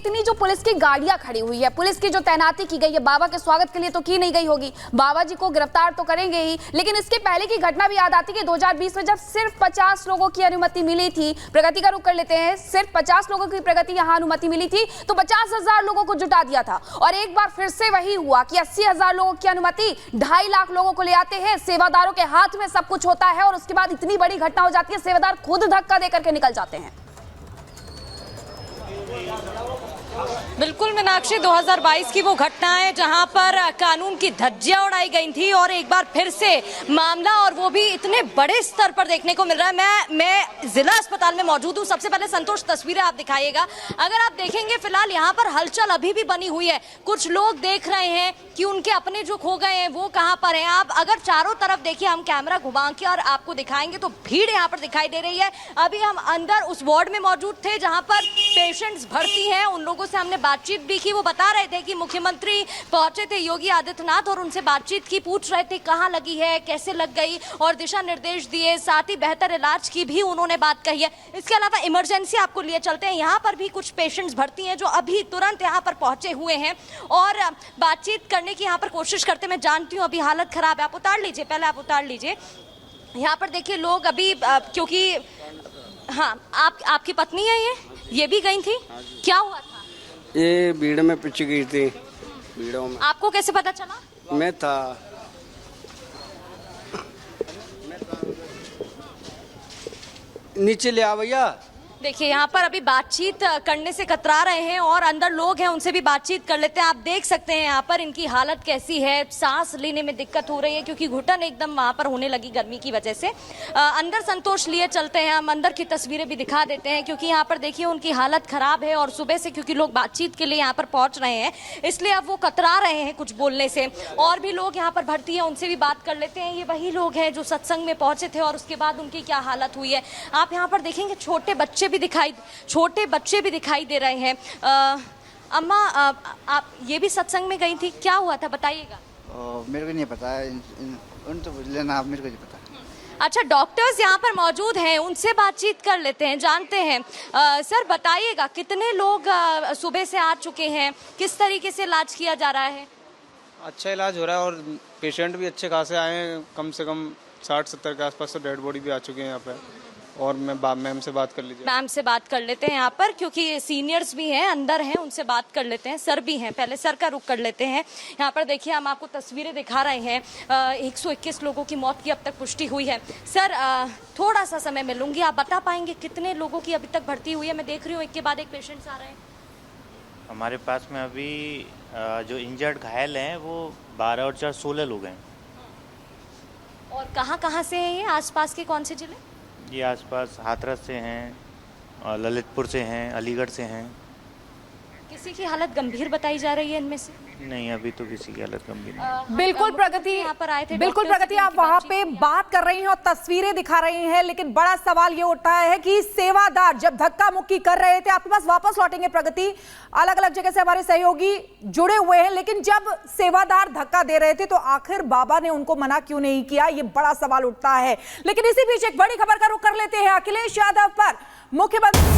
इतनी जो पुलिस की गाड़ियां खड़ी हुई है, पुलिस की जो तैनाती की गई है, बाबा के स्वागत के लिए तो की नहीं गई होगी, बाबा जी को गिरफ्तार तो करेंगे ही, लेकिन इसके पहले की घटना भी याद आती है कि 2020 में जब सिर्फ 50 लोगों की अनुमति मिली थी। प्रगति का रुख कर लेते हैं, सिर्फ 50 लोगों की प्रगति यहां अनुमति मिली थी तो 50,000 लोगों को जुटा दिया था, और एक बार फिर से वही हुआ कि 80,000 लोगों की अनुमति, 2.5 लाख लोगों को ले आते हैं, सेवादारों के हाथ में सब कुछ होता है और उसके बाद इतनी बड़ी घटना हो जाती है, सेवादार खुद धक्का देकर के निकल जाते हैं। बिल्कुल मीनाक्षी, 2022 की वो घटना है जहां पर कानून की धज्जियां उड़ाई गई थी और एक बार फिर से मामला, और वो भी इतने बड़े स्तर पर देखने को मिल रहा है। मैं जिला अस्पताल में मौजूद हूं। सबसे पहले संतोष, तस्वीरें आप दिखाइएगा। अगर आप देखेंगे फिलहाल यहाँ पर हलचल अभी भी बनी हुई है। कुछ लोग देख रहे हैं कि उनके अपने जो खो गए हैं वो कहाँ पर हैं। आप अगर चारों तरफ देखिए, हम कैमरा घुमा के और आपको दिखाएंगे तो भीड़ यहाँ पर दिखाई दे रही है। अभी हम अंदर उस वार्ड में मौजूद थे जहाँ पर पेशेंट्स भर्ती हैं, उन लोगों से हमने बातचीत भी की। वो बता रहे थे कि मुख्यमंत्री पहुंचे थे योगी आदित्यनाथ और उनसे बातचीत की, पूछ रहे थे कहाँ लगी है, कैसे लग गई, और दिशा निर्देश दिए, साथ ही बेहतर इलाज की भी उन्होंने बात कही है। इसके अलावा इमरजेंसी आपको लिए चलते हैं, यहाँ पर भी कुछ पेशेंट्स भर्ती हैं जो अभी तुरंत यहाँ पर पहुंचे हुए हैं और बातचीत करने की यहाँ पर कोशिश करते। मैं जानती हूँ अभी हालत खराब है, आप उतार लीजिए, पहले आप उतार लीजिए। यहाँ पर देखिए लोग अभी क्योंकि हाँ, आपकी पत्नी है, ये भी गई थी, क्या हुआ था? ये भीड़ में पिच गई थी, भीड़ों में। आपको कैसे पता चला? मैं था नीचे ले आ भैया। देखिए यहाँ पर अभी बातचीत करने से कतरा रहे हैं और अंदर लोग हैं, उनसे भी बातचीत कर लेते हैं। आप देख सकते हैं यहाँ पर इनकी हालत कैसी है, सांस लेने में दिक्कत हो रही है क्योंकि घुटन एकदम वहाँ पर होने लगी गर्मी की वजह से। अंदर संतोष लिए चलते हैं, हम अंदर की तस्वीरें भी दिखा देते हैं क्योंकि यहाँ पर देखिए उनकी हालत खराब है और सुबह से क्योंकि लोग बातचीत के लिए यहाँ पर पहुँच रहे हैं इसलिए अब वो कतरा रहे हैं कुछ बोलने से। और भी लोग यहाँ पर भर्ती है, उनसे भी बात कर लेते हैं। ये वही लोग हैं जो सत्संग में पहुंचे थे और उसके बाद उनकी क्या हालत हुई है। आप यहाँ पर देखेंगे छोटे बच्चे भी दिखाई दे रहे हैं। अम्मा, आप ये भी सत्संग में गई थी, क्या हुआ था बताइएगा? मेरे को नहीं पता, उन तो लेना, आप मेरे को नहीं पता। अच्छा, डॉक्टर्स यहाँ पर मौजूद हैं, उनसे बातचीत कर लेते हैं, जानते हैं। सर बताइएगा, कितने लोग सुबह से आ चुके हैं, किस तरीके से इलाज किया जा रहा है? अच्छा इलाज हो रहा है और पेशेंट भी अच्छे खासे आए हैं, कम से कम 60-70 के आसपास तो डेड बॉडी भी आ चुके हैं यहाँ पे। और मैम से बात कर लीजिए। मैम से बात कर लेते हैं यहाँ पर क्योंकि सीनियर्स भी हैं, अंदर हैं, उनसे बात कर लेते हैं। सर भी हैं, पहले सर का रुख कर लेते हैं। यहाँ पर देखिए हम आपको तस्वीरें दिखा रहे हैं। 121 लोगों की मौत की अब तक पुष्टि हुई है। सर थोड़ा सा समय मैं लूँगी, आप बता पाएंगे कितने लोगों की अभी तक भर्ती हुई है? मैं देख रही हूँ एक के बाद एक पेशेंट्स आ रहे हैं। हमारे पास में अभी जो इंजर्ड घायल हैं वो 12 और 4 16 लोग हैं। और कहाँ से हैं ये? आसपास के कौन से जिले? ये आसपास हाथरस से हैं, ललितपुर से हैं, अलीगढ़ से हैं। किसी की हालत गंभीर बताई जा रही है इनमें से? नहीं, अभी तो किसी की हालत गंभीर नहीं। बिल्कुल प्रगति, यहाँ पर आए थे, बिल्कुल प्रगति, आप वहां पे बात कर रही हैं और तस्वीरें दिखा रही हैं, लेकिन बड़ा सवाल ये उठता है कि सेवादार जब धक्का मुक्की कर रहे थे, आपके पास वापस लौटेंगे प्रगति, अलग अलग जगह से हमारे सहयोगी जुड़े हुए हैं, लेकिन जब सेवादार धक्का दे रहे थे तो आखिर बाबा ने उनको मना क्यों नहीं किया, ये बड़ा सवाल उठता है। लेकिन इसी बीच एक बड़ी खबर का रुख कर लेते हैं। अखिलेश यादव पर मुख्यमंत्री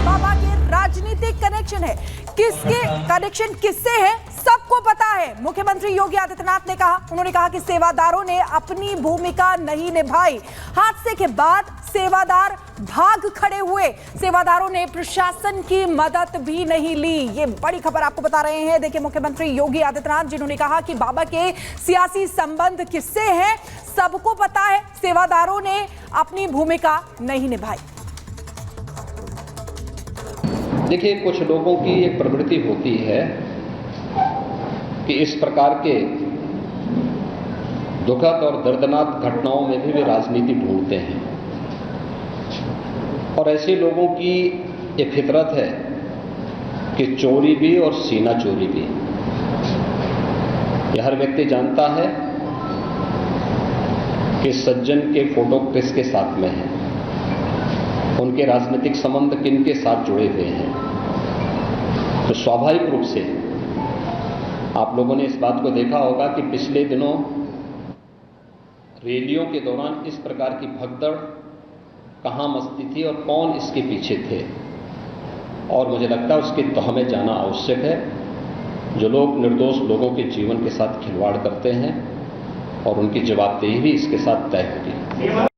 बाबा के राजनीतिक कनेक्शन है। किसके कनेक्शन किससे है सबको पता है। मुख्यमंत्री योगी आदित्यनाथ ने कहा, उन्होंने कहा कि सेवादारों ने अपनी भूमिका नहीं निभाई। हादसे के बाद सेवादार भाग खड़े हुए, सेवादारों ने प्रशासन की मदद भी नहीं ली। ये बड़ी खबर आपको बता रहे हैं। देखिए मुख्यमंत्री योगी आदित्यनाथ जिन्होंने कहा कि बाबा के सियासी संबंध किससे हैं सबको पता है, सेवादारों ने अपनी भूमिका नहीं निभाई। देखिए, कुछ लोगों की एक प्रवृत्ति होती है कि इस प्रकार के दुखद और दर्दनाक घटनाओं में भी वे राजनीति ढूंढते हैं और ऐसे लोगों की एक फितरत है कि चोरी भी और सीना चोरी भी। यह हर व्यक्ति जानता है कि सज्जन के फोटो किसके साथ में है, उनके राजनीतिक संबंध किन के साथ जुड़े हुए हैं। तो स्वाभाविक रूप से आप लोगों ने इस बात को देखा होगा कि पिछले दिनों रैलियों के दौरान इस प्रकार की भगदड़ कहां मचती थी और कौन इसके पीछे थे। और मुझे लगता है उसकी तह में जाना आवश्यक है। जो लोग निर्दोष लोगों के जीवन के साथ खिलवाड़ करते हैं और उनकी जवाबदेही भी इसके साथ तय होगी।